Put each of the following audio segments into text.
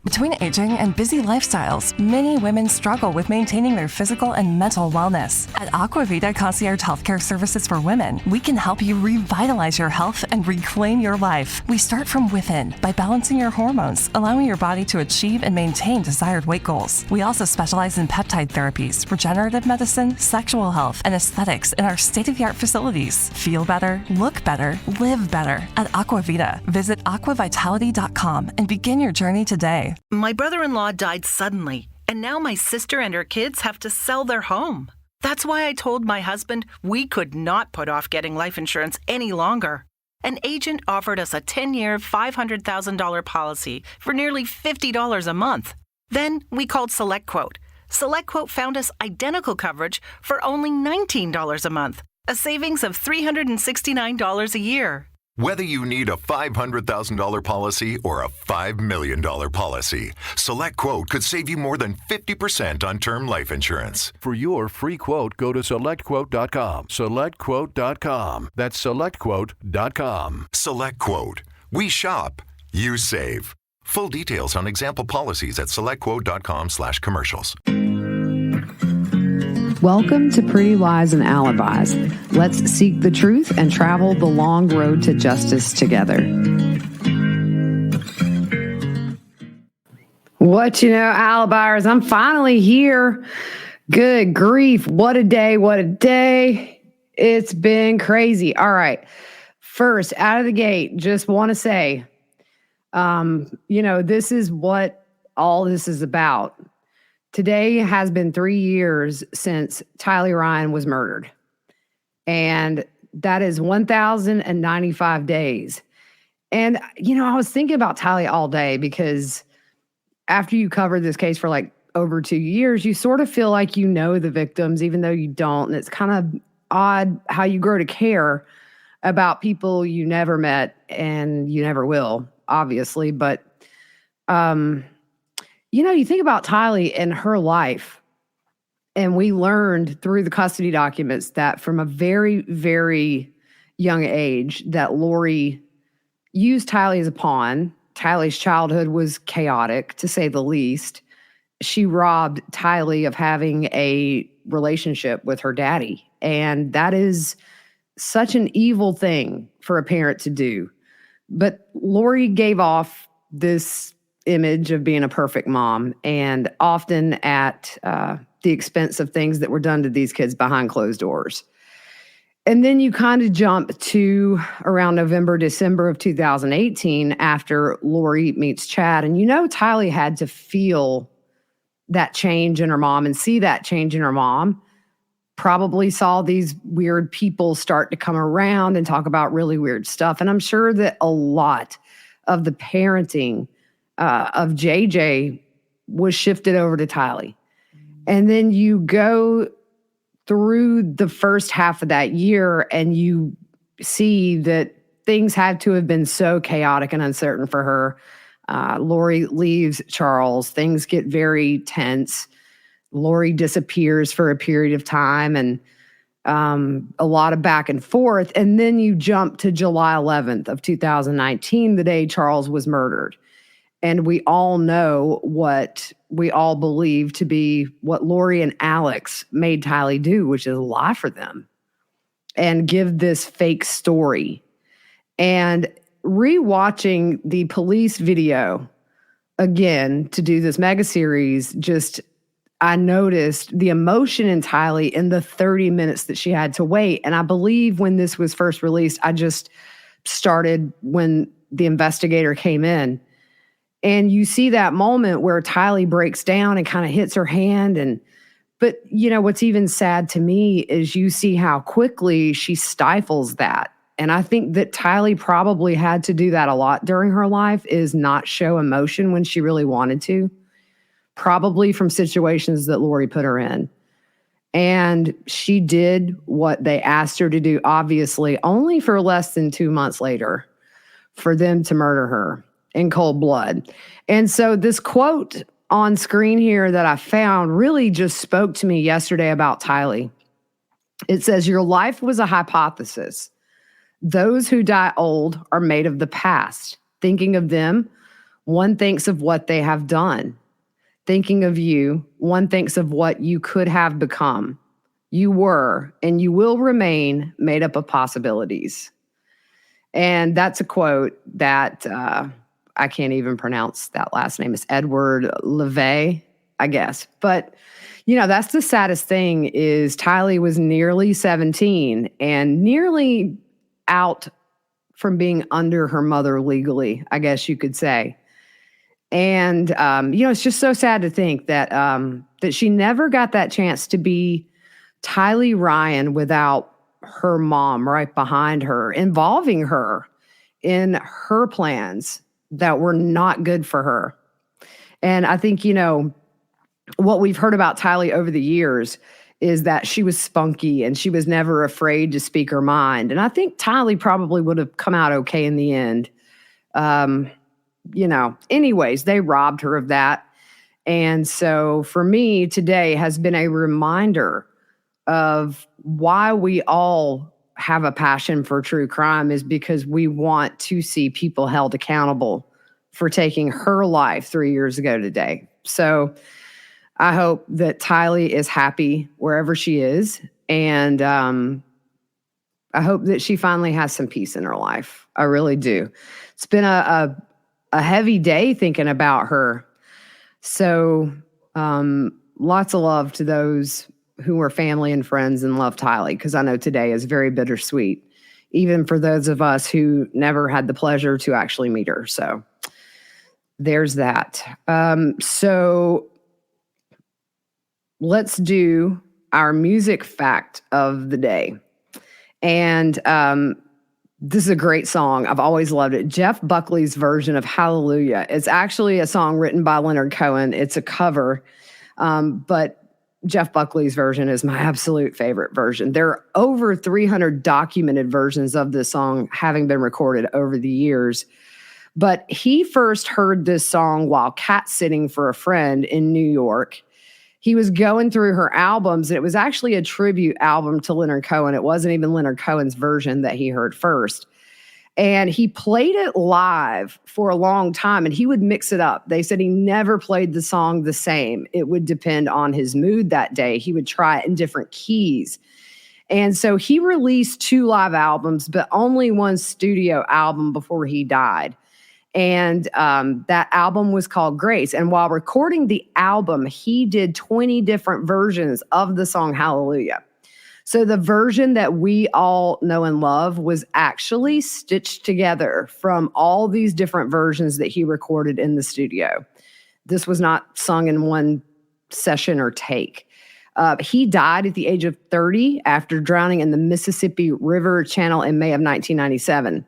Between aging and busy lifestyles, many women struggle with maintaining their physical and mental wellness. At Aquavita Concierge Healthcare Services for Women, we can help you revitalize your health and reclaim your life. We start from within by balancing your hormones, allowing your body to achieve and maintain desired weight goals. We also specialize in peptide therapies, regenerative medicine, sexual health, and aesthetics in our state-of-the-art facilities. Feel better, look better, live better at Aquavita. Visit aquavitality.com and begin your journey today. My brother-in-law died suddenly, and now my sister and her kids have to sell their home. That's why I told my husband we could not put off getting life insurance any longer. An agent offered us a 10-year, $500,000 policy for nearly $50 a month. Then we called SelectQuote. SelectQuote found us identical coverage for only $19 a month, a savings of $369 a year. Whether you need a $500,000 policy or a $5 million policy, SelectQuote could save you more than 50% on term life insurance. For your free quote, go to SelectQuote.com. SelectQuote.com. That's SelectQuote.com. SelectQuote. We shop. You save. Full details on example policies at SelectQuote.com/commercials. Welcome to Pretty Lies and Alibis. Let's seek the truth and travel the long road to justice together. What you know, Alibis, I'm finally here. Good grief. What a day. What a day. It's been crazy. All right. First, out of the gate, just want to say, this is what all this is about. Today has been 3 years since Tylee Ryan was murdered. And that is 1,095 days. And, I was thinking about Tylee all day because after you cover this case for like over 2 years, you sort of feel like you know the victims, even though you don't. And it's kind of odd how you grow to care about people you never met and you never will, obviously. But, you think about Tylee and her life, and we learned through the custody documents that from a very, very young age that Lori used Tylee as a pawn. Tylee's childhood was chaotic, to say the least. She robbed Tylee of having a relationship with her daddy, and that is such an evil thing for a parent to do. But Lori gave off this image of being a perfect mom, and often at the expense of things that were done to these kids behind closed doors. And then you kind of jump to around November, December of 2018 after Lori meets Chad. And Tylee had to feel that change in her mom and see that change in her mom. Probably saw these weird people start to come around and talk about really weird stuff. And I'm sure that a lot of the parenting of JJ was shifted over to Tylee. And then you go through the first half of that year and you see that things had to have been so chaotic and uncertain for her. Lori leaves Charles. Things get very tense. Lori disappears for a period of time and a lot of back and forth. And then you jump to July 11th of 2019, the day Charles was murdered. And we all know what we all believe to be what Lori and Alex made Tylee do, which is lie for them and give this fake story. And rewatching the police video again to do this mega series, I noticed the emotion in Tylee in the 30 minutes that she had to wait. And I believe when this was first released, I just started when the investigator came in. And you see that moment where Tylee breaks down and kind of hits her hand. But what's even sad to me is you see how quickly she stifles that. And I think that Tylee probably had to do that a lot during her life, is not show emotion when she really wanted to. Probably from situations that Lori put her in. And she did what they asked her to do, obviously, only for less than 2 months later, for them to murder her in cold blood. And so this quote on screen here that I found really just spoke to me yesterday about Tylee. It says, "Your life was a hypothesis. Those who die old are made of the past. Thinking of them One thinks of what they have done. Thinking of you, one thinks of what you could have become. You were and you will remain made up of possibilities. And that's a quote that I can't even pronounce that last name. It's Edward LeVay, I guess. But, that's the saddest thing is Tylee was nearly 17 and nearly out from being under her mother legally, I guess you could say. And, it's just so sad to think that that she never got that chance to be Tylee Ryan without her mom right behind her, involving her in her plans that were not good for her. And I think, what we've heard about Tylee over the years is that she was spunky and she was never afraid to speak her mind. And I think Tylee probably would have come out okay in the end. Anyways, they robbed her of that. And so for me, today has been a reminder of why we all have a passion for true crime is because we want to see people held accountable for taking her life 3 years ago today. So I hope that Tylee is happy wherever she is. And I hope that she finally has some peace in her life. I really do. It's been a heavy day thinking about her. So lots of love to those who were family and friends and love Tylee, because I know today is very bittersweet, even for those of us who never had the pleasure to actually meet her. So there's that. So let's do our music fact of the day. And this is a great song. I've always loved it. Jeff Buckley's version of Hallelujah. It's actually a song written by Leonard Cohen. It's a cover, but Jeff Buckley's version is my absolute favorite version. There are over 300 documented versions of this song having been recorded over the years. But he first heard this song while cat sitting for a friend in New York. He was going through her albums, and it was actually a tribute album to Leonard Cohen. It wasn't even Leonard Cohen's version that he heard first. And he played it live for a long time, and he would mix it up. They said he never played the song the same. It would depend on his mood that day. He would try it in different keys. And so he released 2 live albums, but only 1 studio album before he died. And that album was called Grace. And while recording the album, he did 20 different versions of the song Hallelujah. So the version that we all know and love was actually stitched together from all these different versions that he recorded in the studio. This was not sung in one session or take. He died at the age of 30 after drowning in the Mississippi River Channel in May of 1997.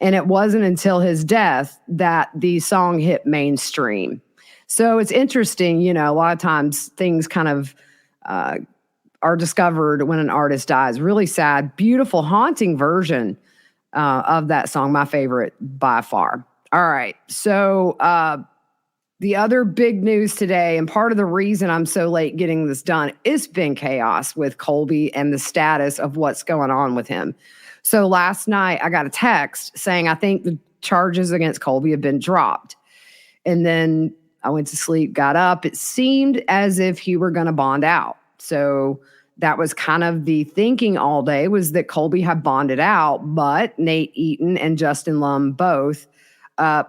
And it wasn't until his death that the song hit mainstream. So it's interesting, a lot of times things kind of are discovered when an artist dies. Really sad, beautiful, haunting version of that song. My favorite by far. All right. So the other big news today, and part of the reason I'm so late getting this done, it's been chaos with Colby and the status of what's going on with him. So last night I got a text saying, I think the charges against Colby have been dropped. And then I went to sleep, got up. It seemed as if he were going to bond out. So that was kind of the thinking all day, was that Colby had bonded out, but Nate Eaton and Justin Lum both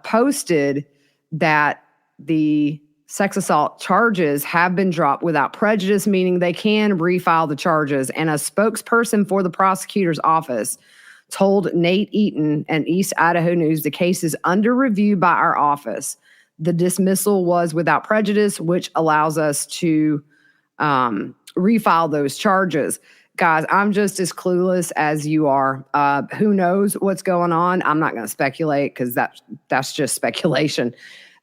posted that the sex assault charges have been dropped without prejudice, meaning they can refile the charges. And a spokesperson for the prosecutor's office told Nate Eaton and East Idaho News the case is under review by our office. The dismissal was without prejudice, which allows us to refile those charges. Guys, I'm just as clueless as you are. Who knows what's going on? I'm not going to speculate because that's just speculation.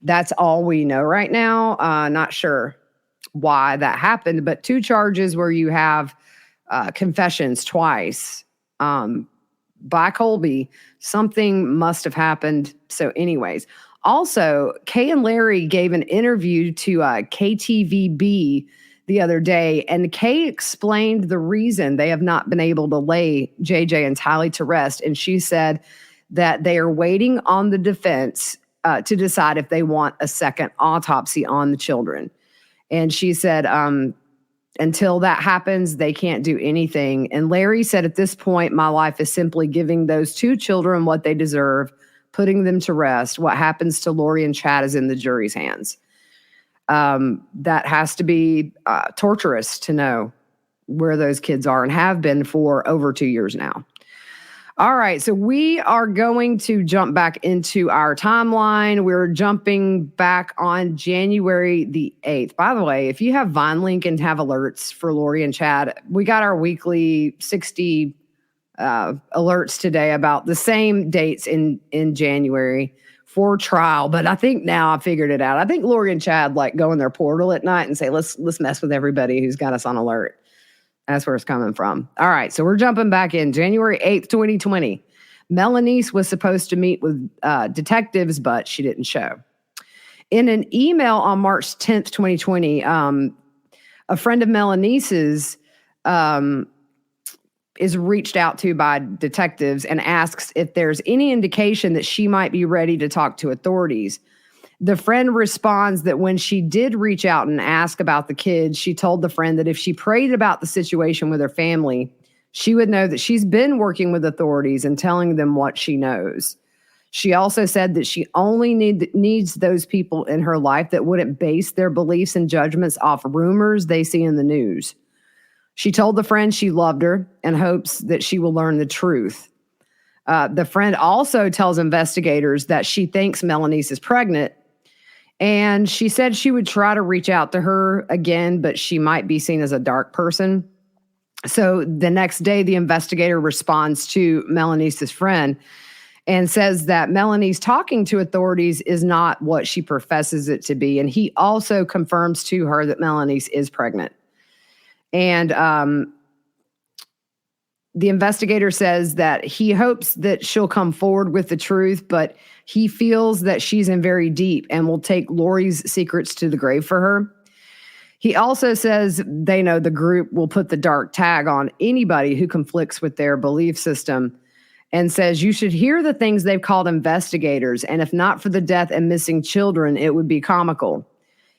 That's all we know right now. Not sure why that happened, but 2 charges where you have confessions twice by Colby. Something must have happened. So anyways, also, Kay and Larry gave an interview to KTVB the other day, and Kay explained the reason they have not been able to lay JJ and Tylee to rest. And she said that they are waiting on the defense to decide if they want a second autopsy on the children. And she said, until that happens, they can't do anything. And Larry said, at this point, my life is simply giving those two children what they deserve, putting them to rest. What happens to Lori and Chad is in the jury's hands. That has to be torturous to know where those kids are and have been for over 2 years now. All right, so we are going to jump back into our timeline. We're jumping back on January the 8th. By the way, if you have VineLink and have alerts for Lori and Chad, we got our weekly 60 alerts today about the same dates in January for trial. But I think now I figured it out. I think Lori and Chad like go in their portal at night and say, let's mess with everybody who's got us on alert. That's where it's coming from. All right, so we're jumping back in. January 8th, 2020. Melanice was supposed to meet with detectives, but she didn't show. In an email on March 10th, 2020, a friend of Melanice's is reached out to by detectives and asks if there's any indication that she might be ready to talk to authorities. The friend responds that when she did reach out and ask about the kids, she told the friend that if she prayed about the situation with her family, she would know that she's been working with authorities and telling them what she knows. She also said that she only needs those people in her life that wouldn't base their beliefs and judgments off rumors they see in the news. She told the friend she loved her and hopes that she will learn the truth. The friend also tells investigators that she thinks Melanice is pregnant. And she said she would try to reach out to her again, but she might be seen as a dark person. So the next day, the investigator responds to Melanice's friend and says that Melanice talking to authorities is not what she professes it to be. And he also confirms to her that Melanice is pregnant. And the investigator says that he hopes that she'll come forward with the truth, but he feels that she's in very deep and will take Lori's secrets to the grave for her. He also says they know the group will put the dark tag on anybody who conflicts with their belief system, and says you should hear the things they've called investigators, and if not for the death and missing children, it would be comical.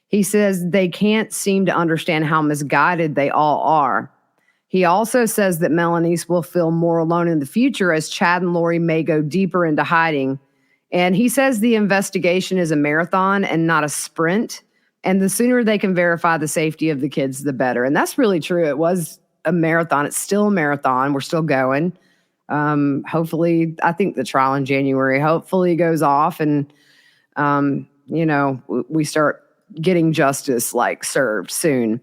He says they can't seem to understand how misguided they all are. He also says that Melanice will feel more alone in the future as Chad and Lori may go deeper into hiding. And he says the investigation is a marathon and not a sprint. And the sooner they can verify the safety of the kids, the better. And that's really true. It was a marathon. It's still a marathon. We're still going. Hopefully, I think the trial in January hopefully goes off and, we start getting justice served soon.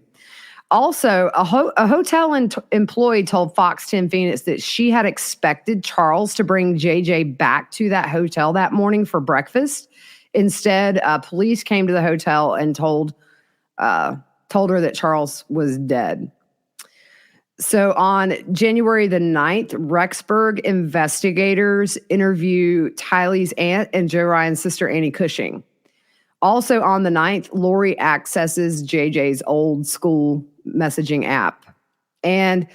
Also, a hotel employee told Fox 10 Phoenix that she had expected Charles to bring JJ back to that hotel that morning for breakfast. Instead, police came to the hotel and told her that Charles was dead. So on January the 9th, Rexburg investigators interview Tylee's aunt and Joe Ryan's sister, Annie Cushing. Also on the 9th, Lori accesses JJ's old school messaging app. And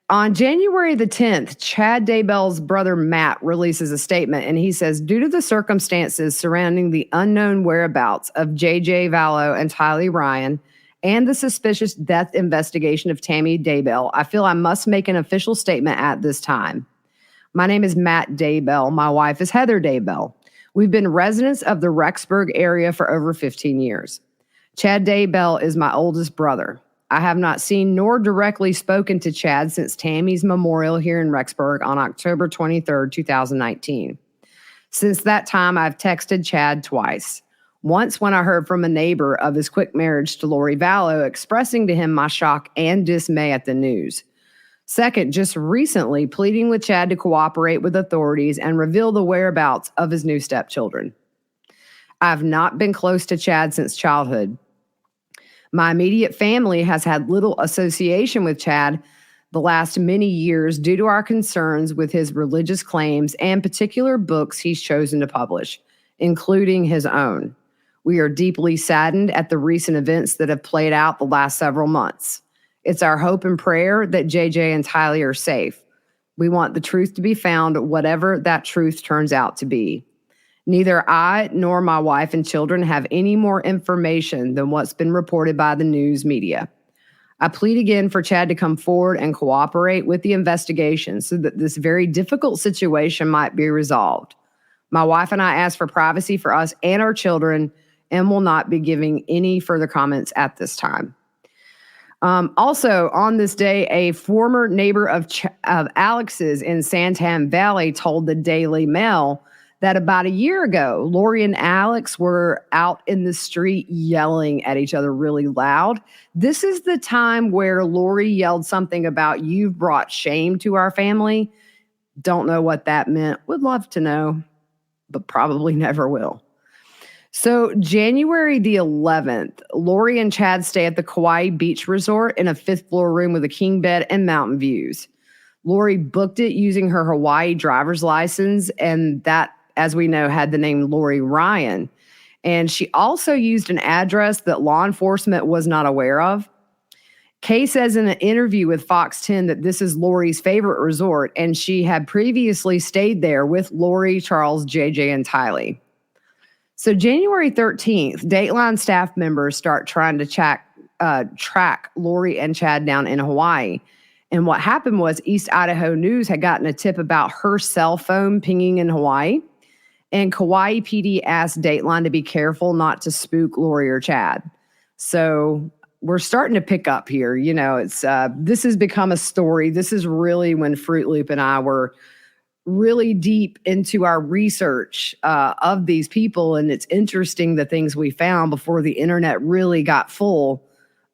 on January the 10th, Chad Daybell's brother Matt releases a statement, and he says, due to the circumstances surrounding the unknown whereabouts of JJ Vallow and Tylee Ryan and the suspicious death investigation of Tammy Daybell, I feel I must make an official statement at this time. My name is Matt Daybell. My wife is Heather Daybell. We've been residents of the Rexburg area for over 15 years. Chad Daybell is my oldest brother. I have not seen nor directly spoken to Chad since Tammy's memorial here in Rexburg on October 23rd, 2019. Since that time, I've texted Chad twice. Once when I heard from a neighbor of his quick marriage to Lori Vallow, expressing to him my shock and dismay at the news. Second, just recently pleading with Chad to cooperate with authorities and reveal the whereabouts of his new stepchildren. I've not been close to Chad since childhood. My immediate family has had little association with Chad the last many years due to our concerns with his religious claims and particular books he's chosen to publish, including his own. We are deeply saddened at the recent events that have played out the last several months. It's our hope and prayer that JJ and Tylee are safe. We want the truth to be found, whatever that truth turns out to be. Neither I nor my wife and children have any more information than what's been reported by the news media. I plead again for Chad to come forward and cooperate with the investigation so that this very difficult situation might be resolved. My wife and I ask for privacy for us and our children and will not be giving any further comments at this time. Also, on this day, a former neighbor of Alex's in Santan Valley told the Daily Mail that about a year ago, Lori and Alex were out in the street yelling at each other really loud. This is the time where Lori yelled something about, "You've brought shame to our family." Don't know what that meant. Would love to know, but probably never will. So January the 11th, Lori and Chad stay at the Kauai Beach Resort in a 5th floor room with a king bed and mountain views. Lori booked it using her Hawaii driver's license, and that, as we know, had the name Lori Ryan. And she also used an address that law enforcement was not aware of. Kay says in an interview with Fox 10 that this is Lori's favorite resort, and she had previously stayed there with Lori, Charles, JJ, and Tylee. So January 13th, Dateline staff members start trying to track Lori and Chad down in Hawaii. And what happened was East Idaho News had gotten a tip about her cell phone pinging in Hawaii. And Kauai PD asked Dateline to be careful not to spook Lori or Chad. So we're starting to pick up here. You know, it's this has become a story. This is really when Fruit Loop and I were really deep into our research of these people. And it's interesting the things we found before the internet really got full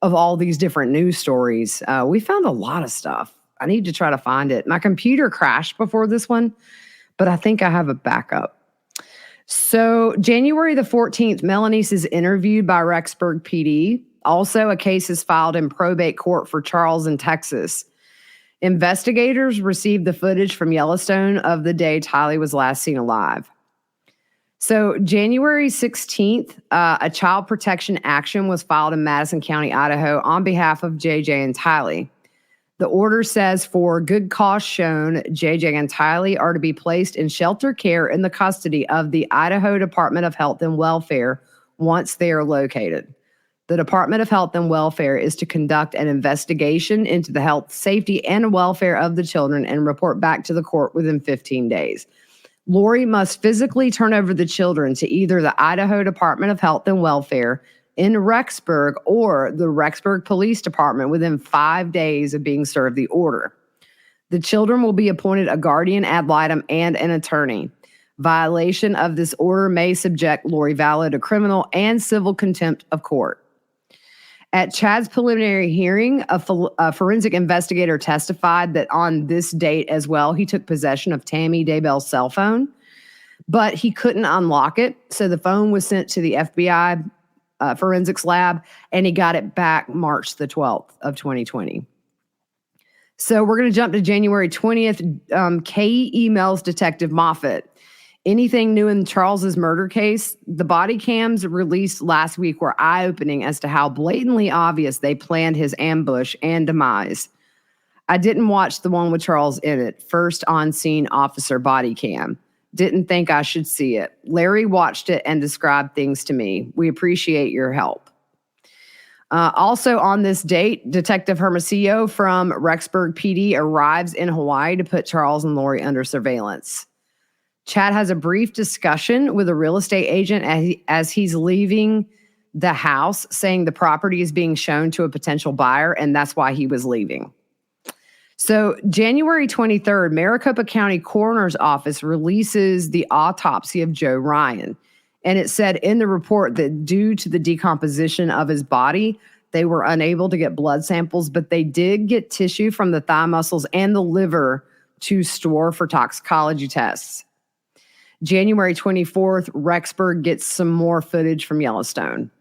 of all these different news stories. We found a lot of stuff. I need to try to find it. My computer crashed before this one, but I think I have a backup. So January the 14th, Melanice is interviewed by Rexburg PD. Also, a case is filed in probate court for Charles in Texas. Investigators received the footage from Yellowstone of the day Tylee was last seen alive. So January 16th, a child protection action was filed in Madison County, Idaho on behalf of JJ and Tylee. The order says for good cause shown, JJ and Tylee are to be placed in shelter care in the custody of the Idaho Department of Health and Welfare once they are located. The Department of Health and Welfare is to conduct an investigation into the health, safety, and welfare of the children and report back to the court within 15 days. Lori must physically turn over the children to either the Idaho Department of Health and Welfare in Rexburg or the Rexburg Police Department within 5 days of being served the order. The children will be appointed a guardian ad litem and an attorney. Violation of this order may subject Lori Vallow to criminal and civil contempt of court. At Chad's preliminary hearing, a forensic investigator testified that on this date as well, he took possession of Tammy Daybell's cell phone, but he couldn't unlock it. So the phone was sent to the FBI forensics lab, and he got it back March the 12th of 2020. So we're going to jump to January 20th. Kay emails Detective Moffitt. Anything new in Charles's murder case? The body cams released last week were eye-opening as to how blatantly obvious they planned his ambush and demise. I didn't watch the one with Charles in it, first on-scene officer body cam. Didn't think I should see it. Larry watched it and described things to me. We appreciate your help. Also on this date, Detective Hermosillo from Rexburg PD arrives in Hawaii to put Charles and Lori under surveillance. Chad has a brief discussion with a real estate agent as he's leaving the house, saying the property is being shown to a potential buyer, and that's why he was leaving. So January 23rd, Maricopa County Coroner's Office releases the autopsy of Joe Ryan. And it said in the report that due to the decomposition of his body, they were unable to get blood samples, but they did get tissue from the thigh muscles and the liver to store for toxicology tests. January 24th, Rexburg gets some more footage from Yellowstone.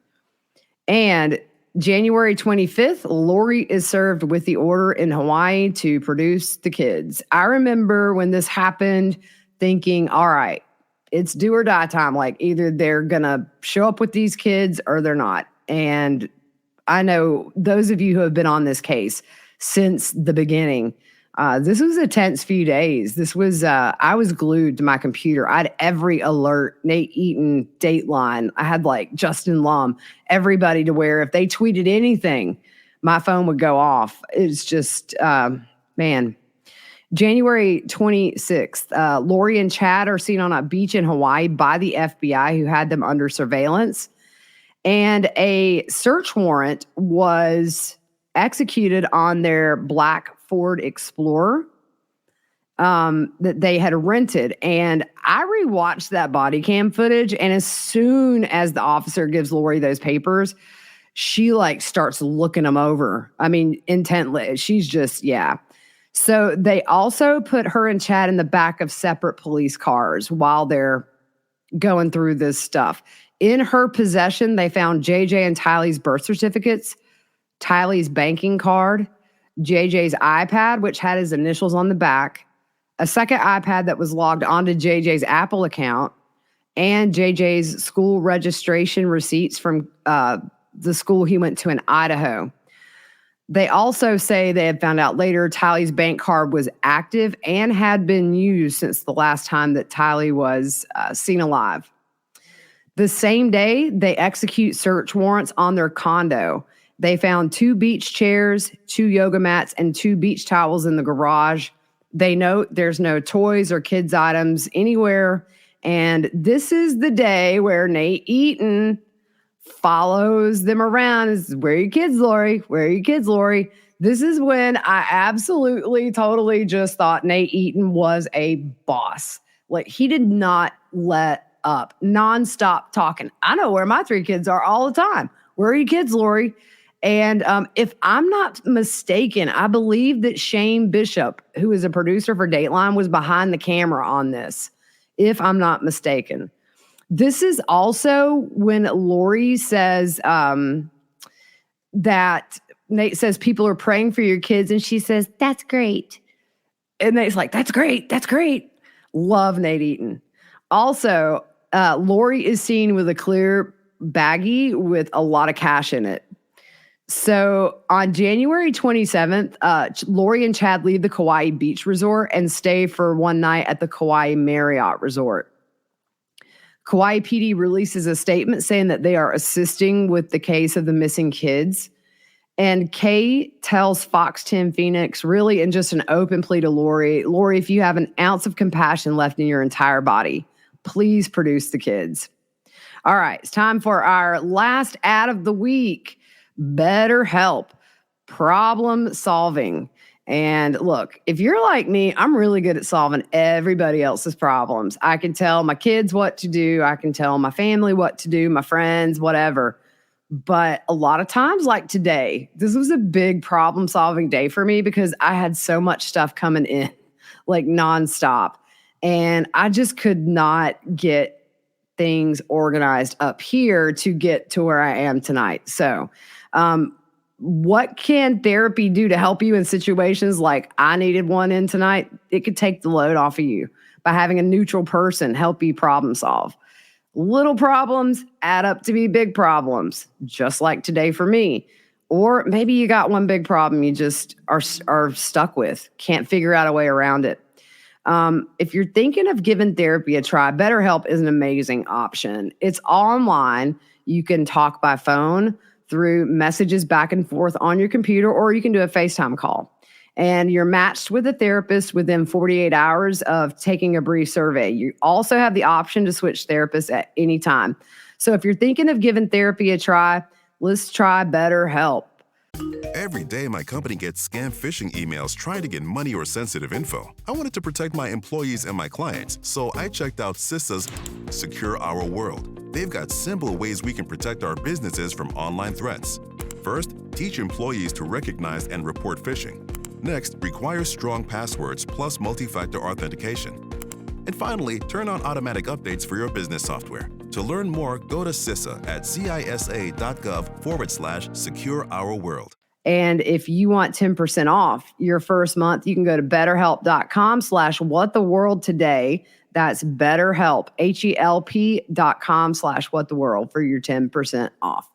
And January 25th, Lori is served with the order in Hawaii to produce the kids. I remember when this happened thinking, all right, it's do or die time. Like either they're going to show up with these kids or they're not. And I know those of you who have been on this case since the beginning, This was a tense few days. This was, I was glued to my computer. I had every alert, Nate Eaton, Dateline. I had like Justin Lum, everybody to where if they tweeted anything, my phone would go off. It's just, man. January 26th, Lori and Chad are seen on a beach in Hawaii by the FBI who had them under surveillance. And a search warrant was executed on their black Ford Explorer that they had rented. And I rewatched that body cam footage. And as soon as the officer gives Lori those papers, she like starts looking them over. I mean, intently. She's just, yeah. So they also put her and Chad in the back of separate police cars while they're going through this stuff. In her possession, they found JJ and Tylee's birth certificates, Tylee's banking card, JJ's iPad, which had his initials on the back, a second iPad that was logged onto JJ's Apple account, and JJ's school registration receipts from the school he went to in Idaho. They also say they had found out later Tylee's bank card was active and had been used since the last time that Tylee was seen alive. The same day, they execute search warrants on their condo. They found 2 beach chairs, 2 yoga mats, and 2 beach towels in the garage. They note there's no toys or kids' items anywhere. And this is the day where Nate Eaton follows them around. Is where are your kids, Lori? Where are your kids, Lori? This is when I absolutely, totally just thought Nate Eaton was a boss. Like, he did not let up. Nonstop talking. I know where my 3 kids are all the time. Where are your kids, Lori? And if I'm not mistaken, I believe that Shane Bishop, who is a producer for Dateline, was behind the camera on this, if I'm not mistaken. This is also when Lori says that Nate says people are praying for your kids, and she says, that's great. And Nate's like, that's great. That's great. Love Nate Eaton. Also, Lori is seen with a clear baggie with a lot of cash in it. So on January 27th, Lori and Chad leave the Kauai Beach Resort and stay for one night at the Kauai Marriott Resort. Kauai PD releases a statement saying that they are assisting with the case of the missing kids. And Kay tells Fox 10 Phoenix, really in just an open plea to Lori, if you have an ounce of compassion left in your entire body, please produce the kids. All right, it's time for our last ad of the week. BetterHelp, problem solving. And look, if you're like me, I'm really good at solving everybody else's problems. I can tell my kids what to do. I can tell my family what to do, my friends, whatever. But a lot of times, like today, this was a big problem solving day for me because I had so much stuff coming in, like nonstop. And I just could not get things organized up here to get to where I am tonight. So, what can therapy do to help you in situations like I needed one in tonight? It could take the load off of you by having a neutral person help you problem solve. Little problems add up to be big problems, just like today for me. Or maybe you got one big problem you just are stuck with, can't figure out a way around it. If you're thinking of giving therapy a try, BetterHelp is an amazing option. It's all online. You can talk by phone, through messages back and forth on your computer, or you can do a FaceTime call. And you're matched with a therapist within 48 hours of taking a brief survey. You also have the option to switch therapists at any time. So if you're thinking of giving therapy a try, let's try BetterHelp. Every day, my company gets scam phishing emails trying to get money or sensitive info. I wanted to protect my employees and my clients, so I checked out CISA's Secure Our World. They've got simple ways we can protect our businesses from online threats. First, teach employees to recognize and report phishing. Next, require strong passwords plus multi-factor authentication. And finally, turn on automatic updates for your business software. To learn more, go to CISA at cisa.gov/Secure Our World. And if you want 10% off your first month, you can go to betterhelp.com/whattheworld today. That's BetterHelp, HELP.com/whattheworld for your 10% off.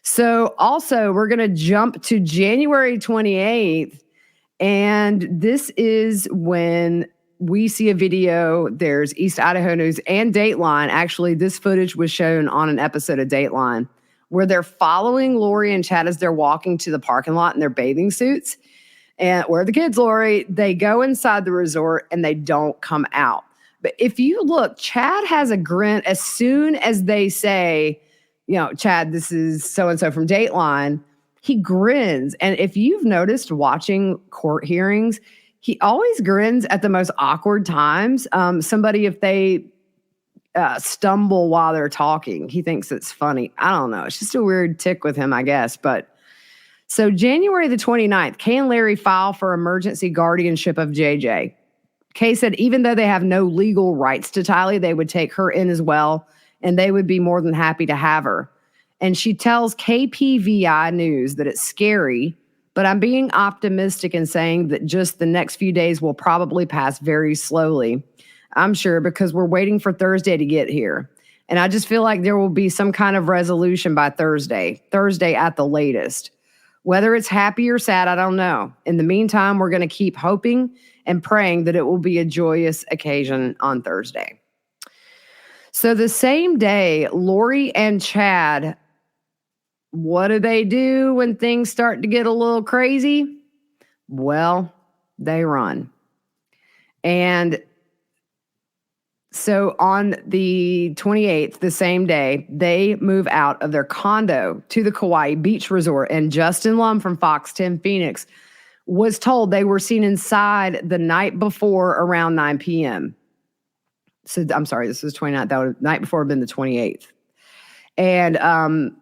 So also, we're going to jump to January 28th. And this is when we see a video. There's East Idaho News and Dateline. Actually, this footage was shown on an episode of Dateline where they're following Lori and Chad as they're walking to the parking lot in their bathing suits. And where are the kids, Lori? They go inside the resort and they don't come out. But if you look, Chad has a grin as soon as they say, Chad, this is so-and-so from Dateline. He grins. And if you've noticed watching court hearings, he always grins at the most awkward times. Somebody, if they stumble while they're talking, he thinks it's funny. I don't know. It's just a weird tick with him, I guess. But so January the 29th, Kay and Larry file for emergency guardianship of JJ. Kay said even though they have no legal rights to Tylee, they would take her in as well, and they would be more than happy to have her. And she tells KPVI News that it's scary, but I'm being optimistic in saying that just the next few days will probably pass very slowly. I'm sure because we're waiting for Thursday to get here. And I just feel like there will be some kind of resolution by Thursday at the latest. Whether it's happy or sad, I don't know. In the meantime, we're going to keep hoping and praying that it will be a joyous occasion on Thursday. So the same day, Lori and Chad, what do they do when things start to get a little crazy? Well, they run. And so on the 28th, the same day, they move out of their condo to the Kauai Beach Resort. And Justin Lum from Fox 10 Phoenix was told they were seen inside the night before around 9 p.m. So I'm sorry, this was 29th. That would night before had been the 28th. And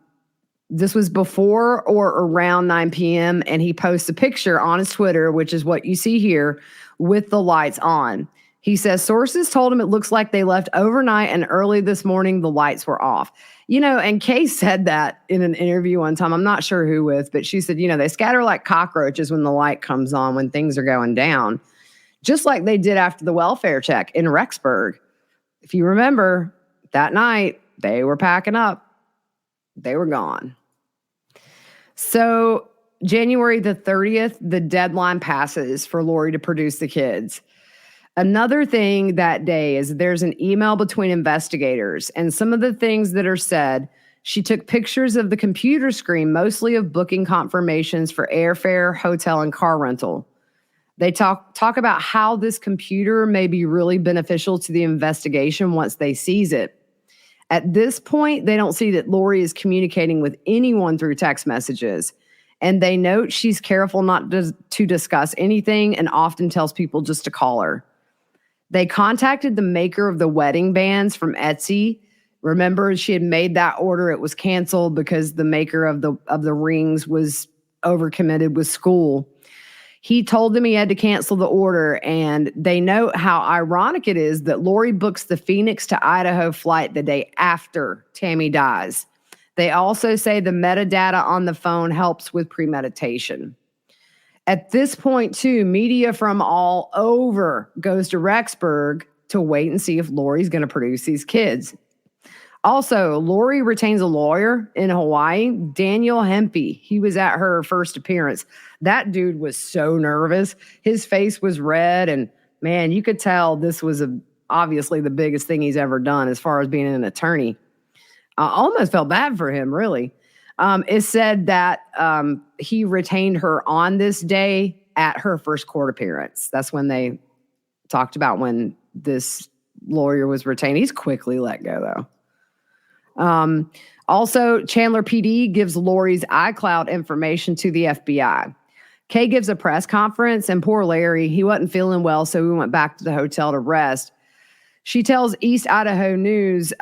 this was before or around 9 p.m. And he posts a picture on his Twitter, which is what you see here, with the lights on. He says sources told him it looks like they left overnight and early this morning the lights were off. And Kay said that in an interview one time. I'm not sure who with, but she said, they scatter like cockroaches when the light comes on, when things are going down, just like they did after the welfare check in Rexburg. If you remember, that night they were packing up. They were gone. So January the 30th, the deadline passes for Lori to produce the kids. Another thing that day is there's an email between investigators, and some of the things that are said, she took pictures of the computer screen, mostly of booking confirmations for airfare, hotel, and car rental. They talk about how this computer may be really beneficial to the investigation once they seize it. At this point, they don't see that Lori is communicating with anyone through text messages. And they note she's careful not to discuss anything and often tells people just to call her. They contacted the maker of the wedding bands from Etsy. Remember, she had made that order. It was canceled because the maker of the rings was overcommitted with school. He told them he had to cancel the order, and they note how ironic it is that Lori books the Phoenix to Idaho flight the day after Tammy dies. They also say the metadata on the phone helps with premeditation. At this point, too, media from all over goes to Rexburg to wait and see if Lori's going to produce these kids. Also, Lori retains a lawyer in Hawaii, Daniel Hempy. He was at her first appearance. That dude was so nervous. His face was red, and man, you could tell this was obviously the biggest thing he's ever done as far as being an attorney. I almost felt bad for him, really. It said that he retained her on this day at her first court appearance. That's when they talked about when this lawyer was retained. He's quickly let go, though. Also, Chandler PD gives Lori's iCloud information to the FBI. Kay gives a press conference, and poor Larry, he wasn't feeling well, so we went back to the hotel to rest. She tells East Idaho News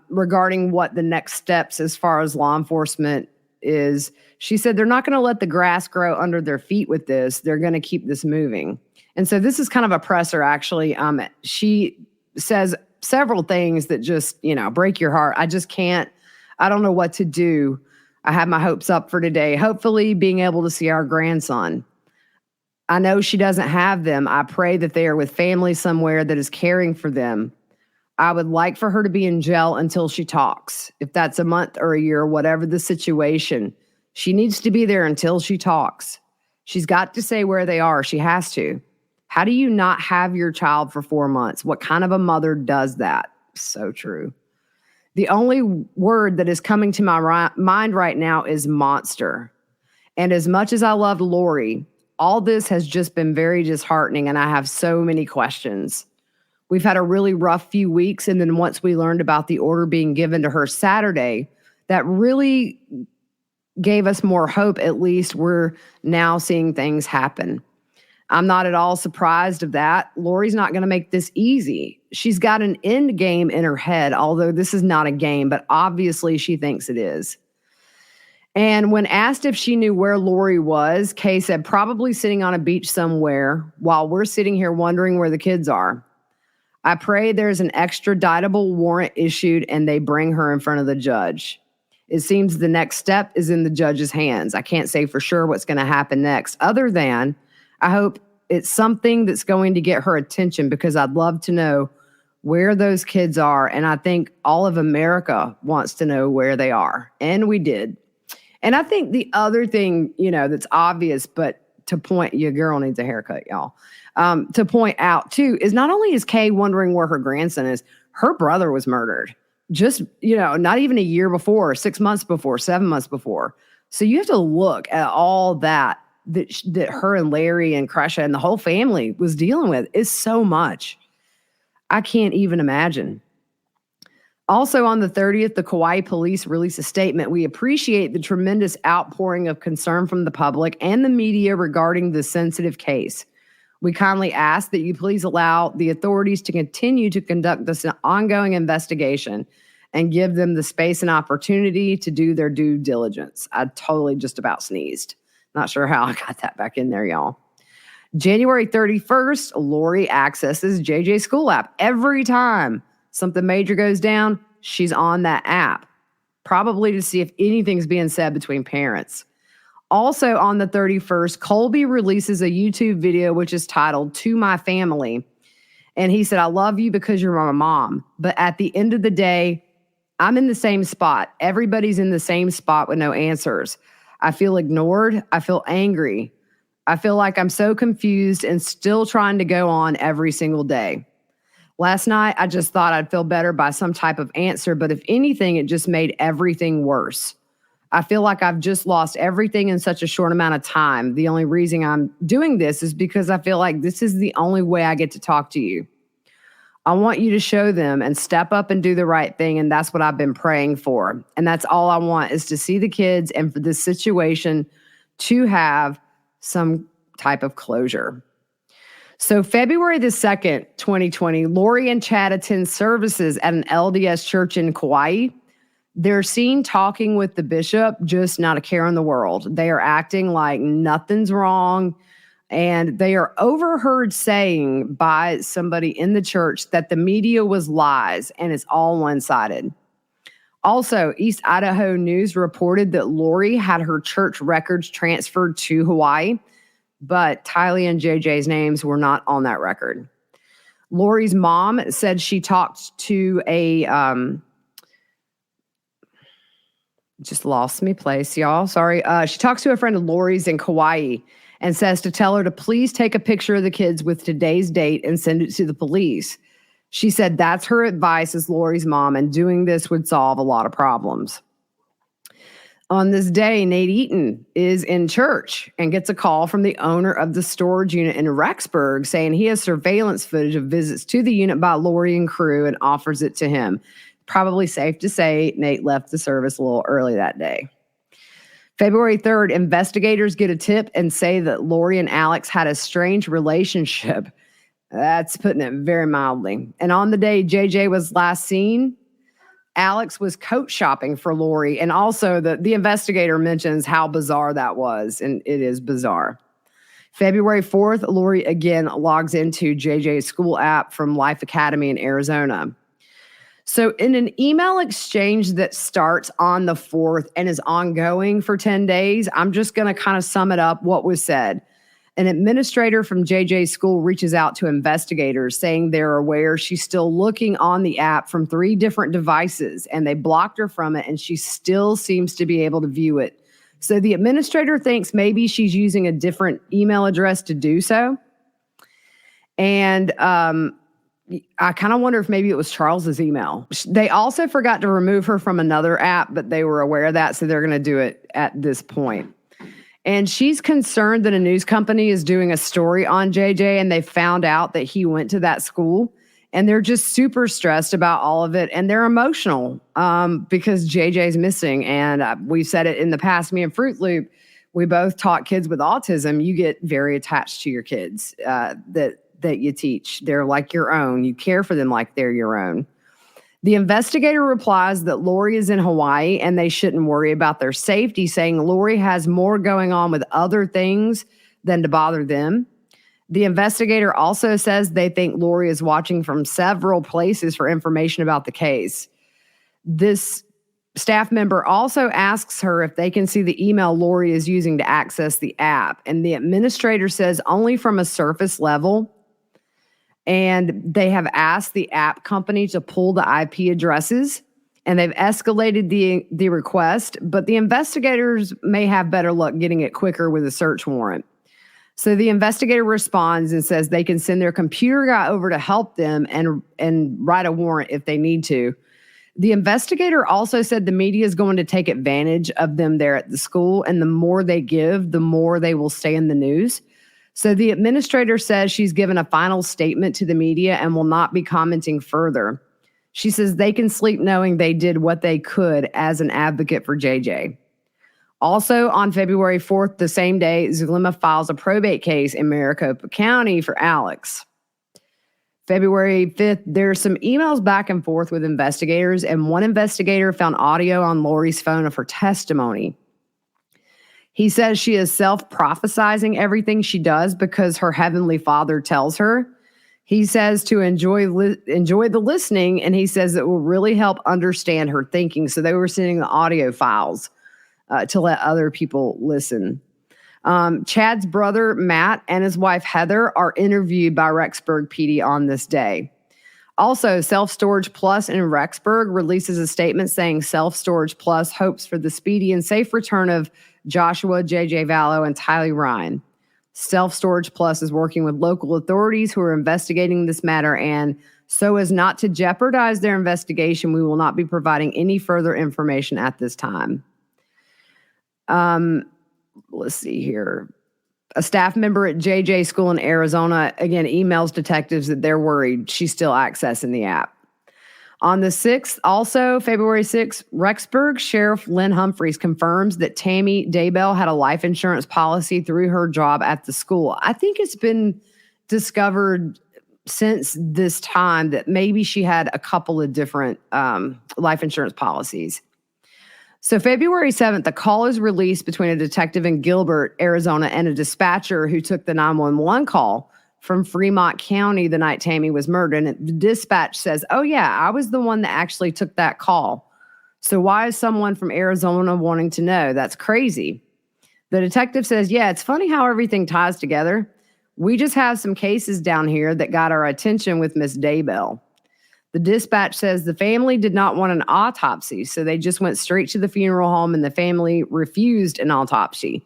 regarding what the next steps as far as law enforcement is. She said they're not going to let the grass grow under their feet with this. They're going to keep this moving. And so this is kind of a presser, actually. She says several things that just, break your heart. I don't know what to do. I have my hopes up for today. Hopefully being able to see our grandson. I know she doesn't have them. I pray that they are with family somewhere that is caring for them. I would like for her to be in jail until she talks. If that's a month or a year, whatever the situation, she needs to be there until she talks. She's got to say where they are. She has to. How do you not have your child for 4 months? What kind of a mother does that? So true. The only word that is coming to my mind right now is monster. And as much as I loved Lori, all this has just been very disheartening, and I have so many questions. We've had a really rough few weeks, and then once we learned about the order being given to her Saturday, that really gave us more hope. At least we're now seeing things happen. I'm not at all surprised of that. Lori's not going to make this easy. She's got an end game in her head, although this is not a game, but obviously she thinks it is. And when asked if she knew where Lori was, Kay said probably sitting on a beach somewhere while we're sitting here wondering where the kids are. I pray there's an extraditable warrant issued and they bring her in front of the judge. It seems the next step is in the judge's hands. I can't say for sure what's going to happen next, other than I hope it's something that's going to get her attention, because I'd love to know where those kids are. And I think all of America wants to know where they are. And we did. And I think the other thing, that's obvious, but to point, your girl needs a haircut, y'all. To point out too, is not only is Kay wondering where her grandson is, her brother was murdered. Just, not even a year before, 6 months before, 7 months before. So you have to look at all that her and Larry and Kresha and the whole family was dealing with. Is so much. I can't even imagine. Also on the 30th, the Kauai police released a statement. We appreciate the tremendous outpouring of concern from the public and the media regarding this sensitive case. We kindly ask that you please allow the authorities to continue to conduct this ongoing investigation and give them the space and opportunity to do their due diligence. I totally just about sneezed. Not sure how I got that back in there, y'all. January 31st, Lori accesses JJ's school app. Every time something major goes down, she's on that app, probably to see if anything's being said between parents. Also on the 31st, Colby releases a YouTube video which is titled "To My Family." And he said, I love you because you're my mom. But at the end of the day, I'm in the same spot. Everybody's in the same spot with no answers. I feel ignored. I feel angry. I feel like I'm so confused and still trying to go on every single day. Last night, I just thought I'd feel better by some type of answer, but if anything, it just made everything worse. I feel like I've just lost everything in such a short amount of time. The only reason I'm doing this is because I feel like this is the only way I get to talk to you. I want you to show them and step up and do the right thing, and that's what I've been praying for. And that's all I want, is to see the kids and for this situation to have some type of closure. So February the 2nd, 2020, Lori and Chad attend services at an LDS church in Kauai. They're seen talking with the bishop, just not a care in the world. They are acting like nothing's wrong. And they are overheard saying by somebody in the church that the media was lies and it's all one-sided. Also, East Idaho News reported that Lori had her church records transferred to Hawaii, but Tylee and JJ's names were not on that record. Lori's mom said she talked to just lost me place, y'all. Sorry. She talks to a friend of Lori's in Kauai and says to tell her to please take a picture of the kids with today's date and send it to the police. She said that's her advice as Lori's mom, and doing this would solve a lot of problems. On this day, Nate Eaton is in church and gets a call from the owner of the storage unit in Rexburg saying he has surveillance footage of visits to the unit by Lori and crew and offers it to him. Probably safe to say Nate left the service a little early that day. February 3rd, investigators get a tip and say that Lori and Alex had a strange relationship. That's putting it very mildly. And on the day JJ was last seen, Alex was coat shopping for Lori. And also the investigator mentions how bizarre that was. And it is bizarre. February 4th, Lori again logs into JJ's school app from Life Academy in Arizona. So in an email exchange that starts on the 4th and is ongoing for 10 days, I'm just going to kind of sum it up what was said. An administrator from JJ's school reaches out to investigators saying they're aware she's still looking on the app from 3 different devices and they blocked her from it and she still seems to be able to view it So the administrator thinks maybe she's using a different email address to do so. And I kind of wonder if maybe it was Charles's email. They also forgot to remove her from another app, but they were aware of that, so they're going to do it at this point. And she's concerned that a news company is doing a story on JJ, and they found out that he went to that school. And they're just super stressed about all of it. And they're emotional because JJ's missing. And we've said it in the past, me and Fruit Loop, we both taught kids with autism. You get very attached to your kids that you teach. They're like your own. You care for them like they're your own. The investigator replies that Lori is in Hawaii and they shouldn't worry about their safety, saying Lori has more going on with other things than to bother them. The investigator also says they think Lori is watching from several places for information about the case. This staff member also asks her if they can see the email Lori is using to access the app. And the administrator says only from a surface level. And they have asked the app company to pull the IP addresses. And they've escalated the request. But the investigators may have better luck getting it quicker with a search warrant. So the investigator responds and says they can send their computer guy over to help them and write a warrant if they need to. The investigator also said the media is going to take advantage of them there at the school, and the more they give, the more they will stay in the news. So the administrator says she's given a final statement to the media and will not be commenting further. She says they can sleep knowing they did what they could as an advocate for JJ. Also, on February 4th, the same day, Zulema files a probate case in Maricopa County for Alex. February 5th, there's some emails back and forth with investigators, and one investigator found audio on Lori's phone of her testimony. He says she is self-prophesizing everything she does because her Heavenly Father tells her. He says to enjoy the listening, and he says it will really help understand her thinking. So they were sending the audio files to let other people listen. Chad's brother, Matt, and his wife, Heather, are interviewed by Rexburg PD on this day. Also, Self Storage Plus in Rexburg releases a statement saying Self Storage Plus hopes for the speedy and safe return of Joshua, JJ Vallow, and Tylee Ryan. Self Storage Plus is working with local authorities who are investigating this matter, and so as not to jeopardize their investigation, we will not be providing any further information at this time. Let's see here. A staff member at JJ School in Arizona, again, emails detectives that they're worried she's still accessing the app. On the 6th, also February 6th, Rexburg Sheriff Lynn Humphreys confirms that Tammy Daybell had a life insurance policy through her job at the school. I think it's been discovered since this time that maybe she had a couple of different life insurance policies. So February 7th, a call is released between a detective in Gilbert, Arizona, and a dispatcher who took the 911 call from Fremont County the night Tammy was murdered. And the dispatch says, oh yeah, I was the one that actually took that call. So why is someone from Arizona wanting to know? That's crazy. The detective says, yeah, it's funny how everything ties together. We just have some cases down here that got our attention with Miss Daybell. The dispatch says the family did not want an autopsy, so they just went straight to the funeral home and the family refused an autopsy.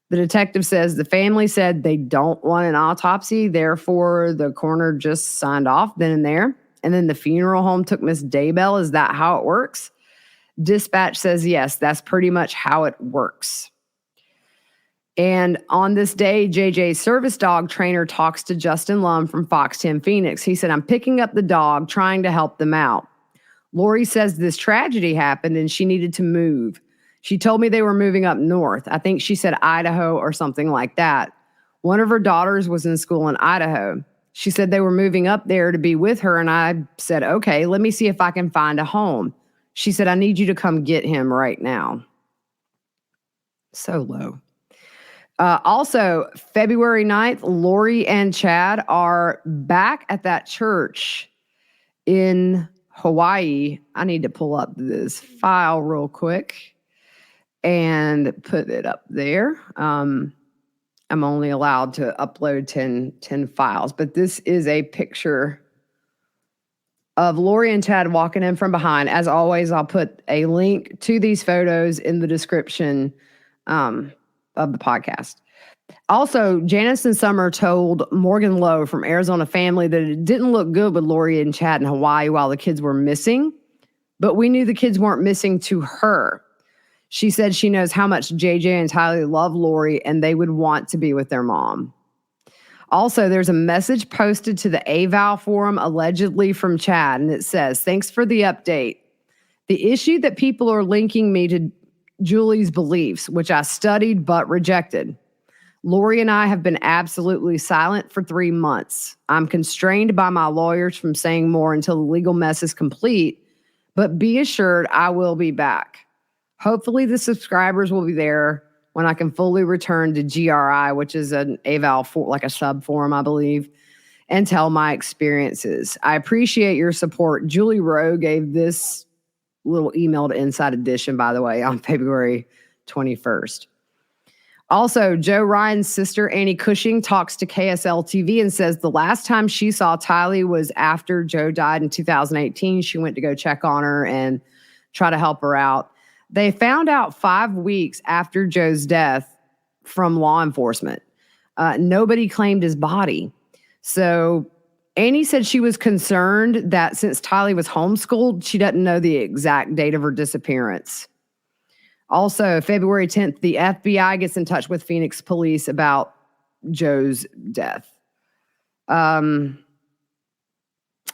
The detective says the family said they don't want an autopsy, therefore the coroner just signed off then and there. And then the funeral home took Miss Daybell. Is that how it works? Dispatch says yes, that's pretty much how it works. And on this day, JJ's service dog trainer talks to Justin Lum from Fox 10 Phoenix. He said, I'm picking up the dog, trying to help them out. Lori says this tragedy happened and she needed to move. She told me they were moving up north. I think she said Idaho or something like that. One of her daughters was in school in Idaho. She said they were moving up there to be with her, and I said, okay, let me see if I can find a home. She said, I need you to come get him right now. So low. Also, February 9th, Lori and Chad are back at that church in Hawaii. I need to pull up this file real quick and put it up there. I'm only allowed to upload 10 files, but this is a picture of Lori and Chad walking in from behind. As always, I'll put a link to these photos in the description of the podcast. Also, Janice and Summer told Morgan Lowe from Arizona Family that it didn't look good with Lori and Chad in Hawaii while the kids were missing, but we knew the kids weren't missing to her. She said she knows how much JJ and Tylee love Lori and they would want to be with their mom. Also, there's a message posted to the AVAL forum allegedly from Chad, and it says, "Thanks for the update. The issue that people are linking me to Julie's beliefs, which I studied but rejected. Lori and I have been absolutely silent for 3 months. I'm constrained by my lawyers from saying more until the legal mess is complete, but be assured I will be back. Hopefully the subscribers will be there when I can fully return to GRI, which is an AVAL, like a sub forum, I believe, and tell my experiences. I appreciate your support." Julie Rowe gave this little email to Inside Edition, by the way, on February 21st. Also, Joe Ryan's sister, Annie Cushing, talks to KSL TV and says the last time she saw Tylee was after Joe died in 2018. She went to go check on her and try to help her out. They found out 5 weeks after Joe's death from law enforcement. Nobody claimed his body. So Annie said she was concerned that since Tylee was homeschooled, she doesn't know the exact date of her disappearance. Also, February 10th, the FBI gets in touch with Phoenix police about Joe's death.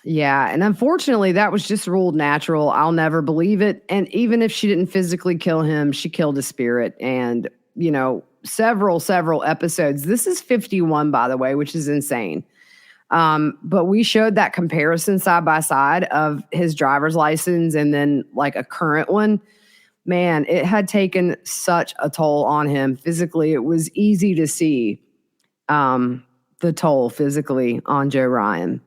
Yeah, and unfortunately, that was just ruled natural. I'll never believe it. And even if she didn't physically kill him, she killed his spirit. And, you know, several episodes. This is 51, by the way, which is insane. But we showed that comparison side by side of his driver's license and then like a current one. Man, it had taken such a toll on him physically. It was easy to see the toll physically on Joe Ryan.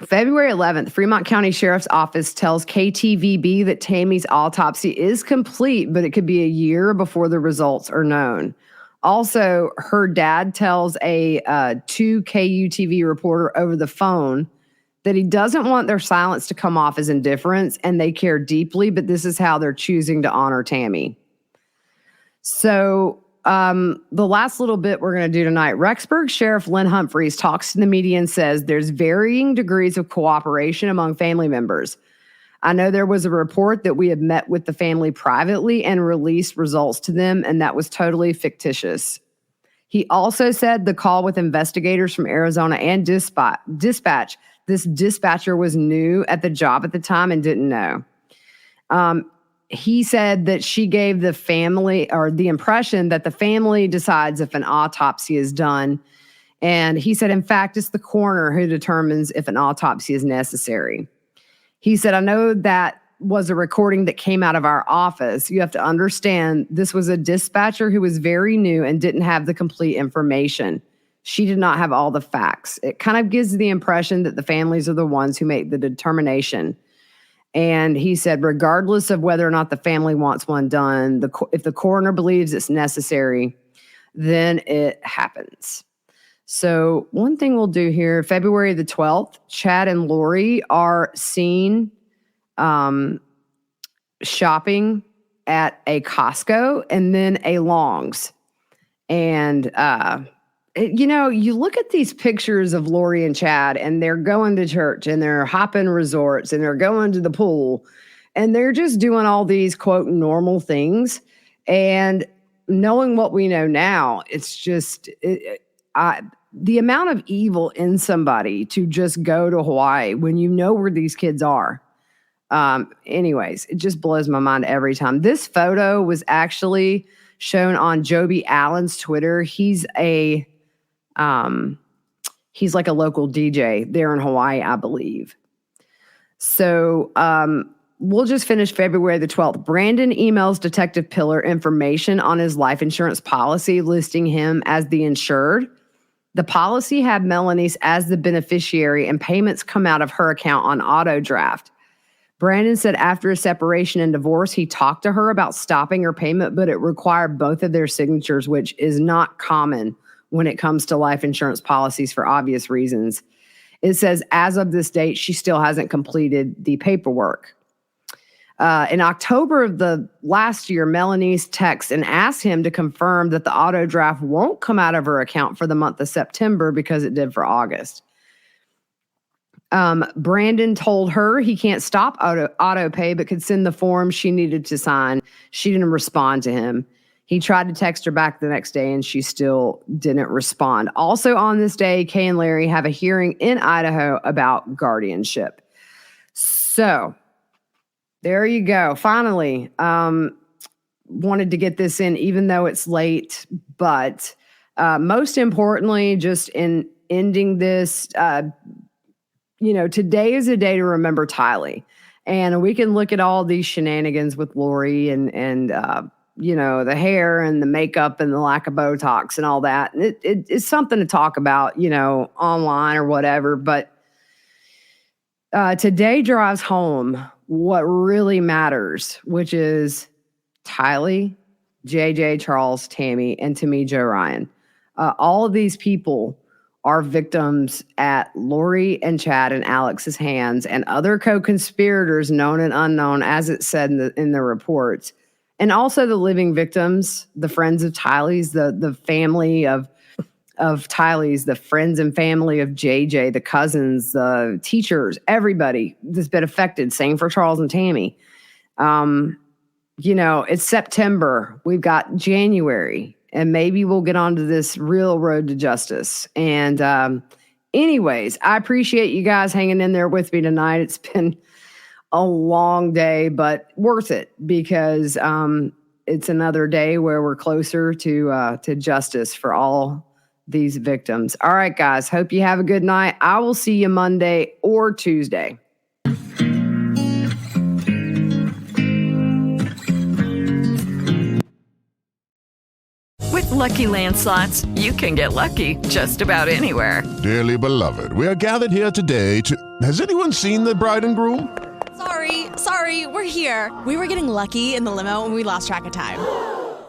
February 11th, Fremont County Sheriff's Office tells KTVB that Tammy's autopsy is complete, but it could be a year before the results are known. Also, her dad tells a 2KUTV reporter over the phone that he doesn't want their silence to come off as indifference and they care deeply, but this is how they're choosing to honor Tammy. So the last little bit we're going to do tonight, Rexburg Sheriff Lynn Humphreys talks to the media and says there's varying degrees of cooperation among family members. I know there was a report that we had met with the family privately and released results to them, and that was totally fictitious. He also said the call with investigators from Arizona and dispatch, this dispatcher was new at the job at the time and didn't know. He said that she gave the family or the impression that the family decides if an autopsy is done. And he said, in fact, it's the coroner who determines if an autopsy is necessary. He said, I know that was a recording that came out of our office. You have to understand this was a dispatcher who was very new and didn't have the complete information. She did not have all the facts. It kind of gives the impression that the families are the ones who make the determination. And he said, regardless of whether or not the family wants one done, if the coroner believes it's necessary, then it happens. So one thing we'll do here, February the 12th, Chad and Lori are seen shopping at a Costco and then a Long's. And, you know, you look at these pictures of Lori and Chad and they're going to church and they're hopping resorts and they're going to the pool and they're just doing all these, quote, normal things. And knowing what we know now, it's just... the amount of evil in somebody to just go to Hawaii when you know where these kids are. Anyways, it just blows my mind every time. This photo was actually shown on Joby Allen's Twitter. He's like a local DJ there in Hawaii, I believe. So we'll just finish February the 12th. Brandon emails Detective Pillar information on his life insurance policy, listing him as the insured. The policy had Melanie's as the beneficiary and payments come out of her account on auto draft. Brandon said after a separation and divorce, he talked to her about stopping her payment, but it required both of their signatures, which is not common when it comes to life insurance policies for obvious reasons. It says as of this date, she still hasn't completed the paperwork. In October of the last year, Melanie's texts and asked him to confirm that the auto draft won't come out of her account for the month of September because it did for August. Brandon told her he can't stop auto pay, but could send the form she needed to sign. She didn't respond to him. He tried to text her back the next day, and she still didn't respond. Also on this day, Kay and Larry have a hearing in Idaho about guardianship. So there you go. Finally, wanted to get this in, even though it's late. But most importantly, just in ending this, today is a day to remember Tylee. And we can look at all these shenanigans with Lori and the hair and the makeup and the lack of Botox and all that. And it's something to talk about, online or whatever. But today drives home what really matters, which is Tylee, JJ, Charles, Tammy, and to me, Joe Ryan. All of these people are victims at Lori and Chad and Alex's hands and other co-conspirators, known and unknown, as it said in the reports. And also the living victims, the friends of Tylee's, the family of Tylee's, the friends and family of JJ, the cousins, the teachers, everybody that's been affected. Same for Charles and Tammy. It's September. We've got January, and maybe we'll get onto this real road to justice. And anyways, I appreciate you guys hanging in there with me tonight. It's been a long day, but worth it because it's another day where we're closer to justice for all these victims. All right, guys. Hope you have a good night. I will see you Monday or Tuesday. With Lucky Land Slots, you can get lucky just about anywhere. Dearly beloved, we are gathered here today to... Has anyone seen the bride and groom? Sorry, we're here. We were getting lucky in the limo and we lost track of time.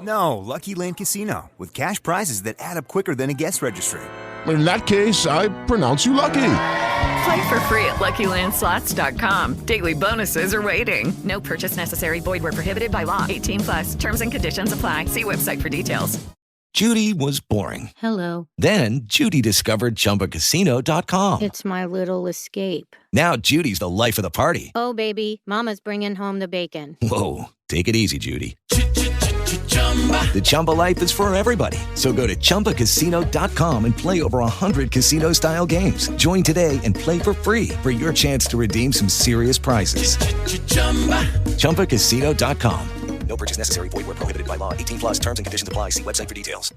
No, Lucky Land Casino, with cash prizes that add up quicker than a guest registry. In that case, I pronounce you lucky. Play for free at LuckyLandSlots.com. Daily bonuses are waiting. No purchase necessary. Void where prohibited by law. 18+. Terms and conditions apply. See website for details. Judy was boring. Hello. Then Judy discovered ChumbaCasino.com. It's my little escape. Now Judy's the life of the party. Oh, baby, mama's bringing home the bacon. Whoa, take it easy, Judy. The Chumba life is for everybody. So go to ChumbaCasino.com and play over 100 casino-style games. Join today and play for free for your chance to redeem some serious prizes. ChumbaCasino.com. No purchase necessary. Void where prohibited by law. 18+. Terms and conditions apply. See website for details.